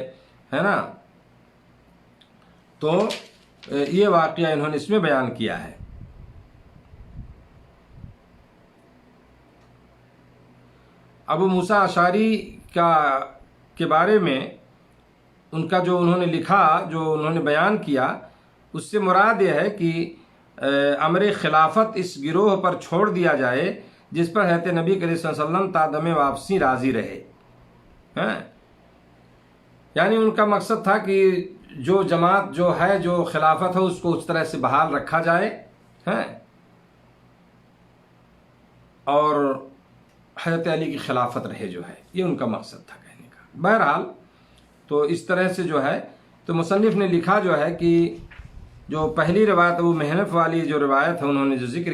ہے نا۔ تو یہ واقعہ انہوں نے اس میں بیان کیا ہے۔ ابو موسیٰ اشعری کے بارے میں ان کا جو انہوں نے لکھا، جو انہوں نے بیان کیا، اس سے مراد یہ ہے کہ امر خلافت اس گروہ پر چھوڑ دیا جائے جس پر حضرت نبی کریم صلی اللہ علیہ وسلم تا دم واپسی راضی رہے، یعنی ان کا مقصد تھا کہ جو جماعت جو ہے، جو خلافت ہے، اس کو اس طرح سے بحال رکھا جائے، ہیں اور حضرت علی کی خلافت رہے جو ہے، یہ ان کا مقصد تھا کہنے کا۔ بہرحال تو اس طرح سے جو ہے تو مصنف نے لکھا جو ہے کہ جو پہلی روایت ابو محنف والی جو روایت ہے انہوں نے جو ذکر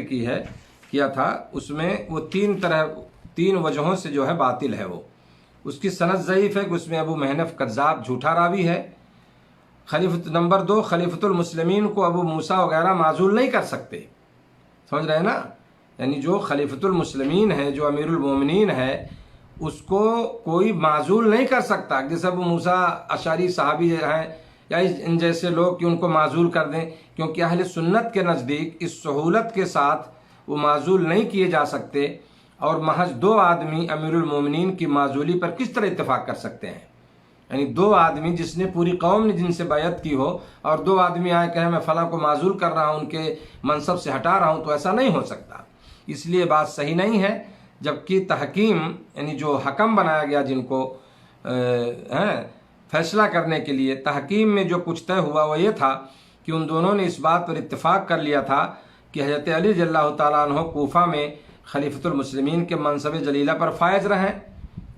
کیا تھا، اس میں وہ تین وجہوں سے جو ہے باطل ہے، وہ اس کی سند ضعیف ہے کہ اس میں ابو محنف کذاب جھوٹا راوی ہے۔ نمبر 2، خلیفۃ المسلمین کو ابو موسیٰ وغیرہ معزول نہیں کر سکتے، سمجھ رہے ہیں نا، یعنی جو خلیفۃ المسلمین ہے، جو امیر المومنین ہے، اس کو کوئی معزول نہیں کر سکتا، جیسے ابو موسیٰ اشعری صحابی ہیں یا ان جیسے لوگ کہ ان کو معزول کر دیں، کیونکہ اہل سنت کے نزدیک اس سہولت کے ساتھ وہ معزول نہیں کیے جا سکتے، اور محض 2 آدمی امیر المومنین کی معزولی پر کس طرح اتفاق کر سکتے ہیں؟ یعنی 2 آدمی جس نے پوری قوم نے جن سے بیعت کی ہو اور 2 آدمی آئے کہیں میں فلاں کو معزول کر رہا ہوں، ان کے منصب سے ہٹا رہا ہوں، تو ایسا نہیں ہو سکتا، اس لیے بات صحیح نہیں ہے۔ جبکہ تحکیم یعنی جو حکم بنایا گیا جن کو فیصلہ کرنے کے لیے، تحکیم میں جو کچھ طے ہوا وہ یہ تھا کہ ان دونوں نے اس بات پر اتفاق کر لیا تھا کہ حضرت علی رضی اللہ تعالیٰ عنہ کوفہ میں خلیفۃ المسلمین کے منصب جلیلہ پر فائز رہیں،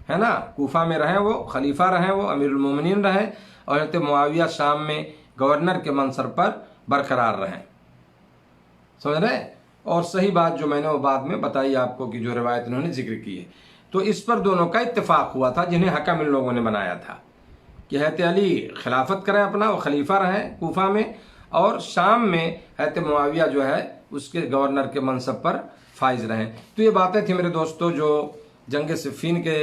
ہے نا، کوفہ میں رہیں، وہ خلیفہ رہیں، وہ امیر المومنین رہیں، اور حضرت معاویہ شام میں گورنر کے منصب پر برقرار رہیں، سمجھ رہے ہیں؟ اور صحیح بات جو میں نے وہ بعد میں بتائی آپ کو کہ جو روایت انہوں نے ذکر کی ہے، تو اس پر دونوں کا اتفاق ہوا تھا جنہیں حکم ان لوگوں نے بنایا تھا کہ حضرت علی خلافت کریں، اپنا وہ خلیفہ رہیں کوفہ میں، اور شام میں حضرت معاویہ جو ہے اس کے گورنر کے منصب پر فائز رہیں۔ تو یہ باتیں تھیں میرے دوستو جو جنگ صفین کے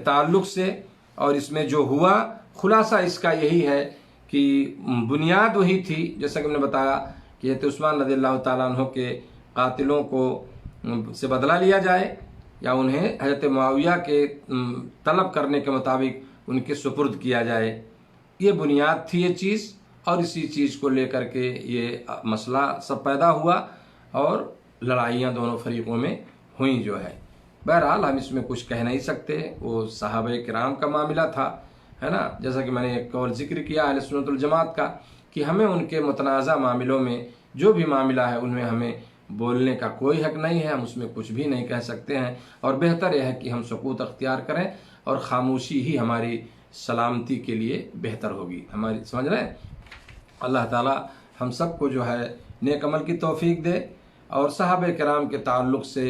تعلق سے، اور اس میں جو ہوا خلاصہ اس کا یہی ہے کہ بنیاد وہی تھی جیسا کہ ہم نے بتایا کہ حضرت عثمان رضی اللہ تعالیٰ عنہ کے قاتلوں کو سے بدلہ لیا جائے، یا انہیں حضرت معاویہ کے طلب کرنے کے مطابق ان کے سپرد کیا جائے، یہ بنیاد تھی یہ چیز، اور اسی چیز کو لے کر کے یہ مسئلہ سب پیدا ہوا اور لڑائیاں دونوں فریقوں میں ہوئیں جو ہے۔ بہرحال ہم اس میں کچھ کہہ نہیں سکتے، وہ صحابہ کرام کا معاملہ تھا، ہے نا، جیسا کہ میں نے ایک قول ذکر کیا اہل سنت الجماعت کا کہ ہمیں ان کے متنازع معاملوں میں جو بھی معاملہ ہے ان میں ہمیں بولنے کا کوئی حق نہیں ہے، ہم اس میں کچھ بھی نہیں کہہ سکتے ہیں، اور بہتر یہ ہے کہ ہم سکوت اختیار کریں، اور خاموشی ہی ہماری سلامتی کے لیے بہتر ہوگی ہماری، سمجھ رہے ہیں؟ اللہ تعالیٰ ہم سب کو جو ہے نیک عمل کی توفیق دے، اور صحابہ کرام کے تعلق سے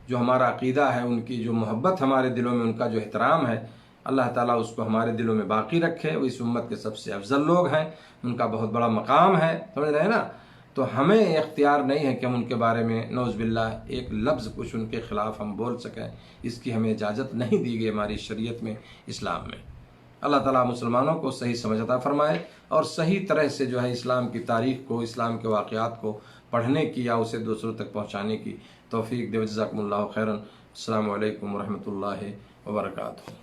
جو ہمارا عقیدہ ہے، ان کی جو محبت ہمارے دلوں میں، ان کا جو احترام ہے، اللہ تعالیٰ اس کو ہمارے دلوں میں باقی رکھے۔ وہ اس امت کے سب سے افضل لوگ ہیں، ان کا بہت بڑا مقام ہے، سمجھ رہے ہیں نا، تو ہمیں اختیار نہیں ہے کہ ہم ان کے بارے میں نعوذ باللہ ایک لفظ کچھ ان کے خلاف ہم بول سکیں، اس کی ہمیں اجازت نہیں دی گئی ہماری شریعت میں، اسلام میں۔ اللہ تعالیٰ مسلمانوں کو صحیح سمجھ عطا فرمائے، اور صحیح طرح سے جو ہے اسلام کی تاریخ کو، اسلام کے واقعات کو پڑھنے کی یا اسے دوسروں تک پہنچانے کی توفیق دے۔ جزاکم اللہ خیرا۔ السلام علیکم ورحمۃ اللہ وبرکاتہ۔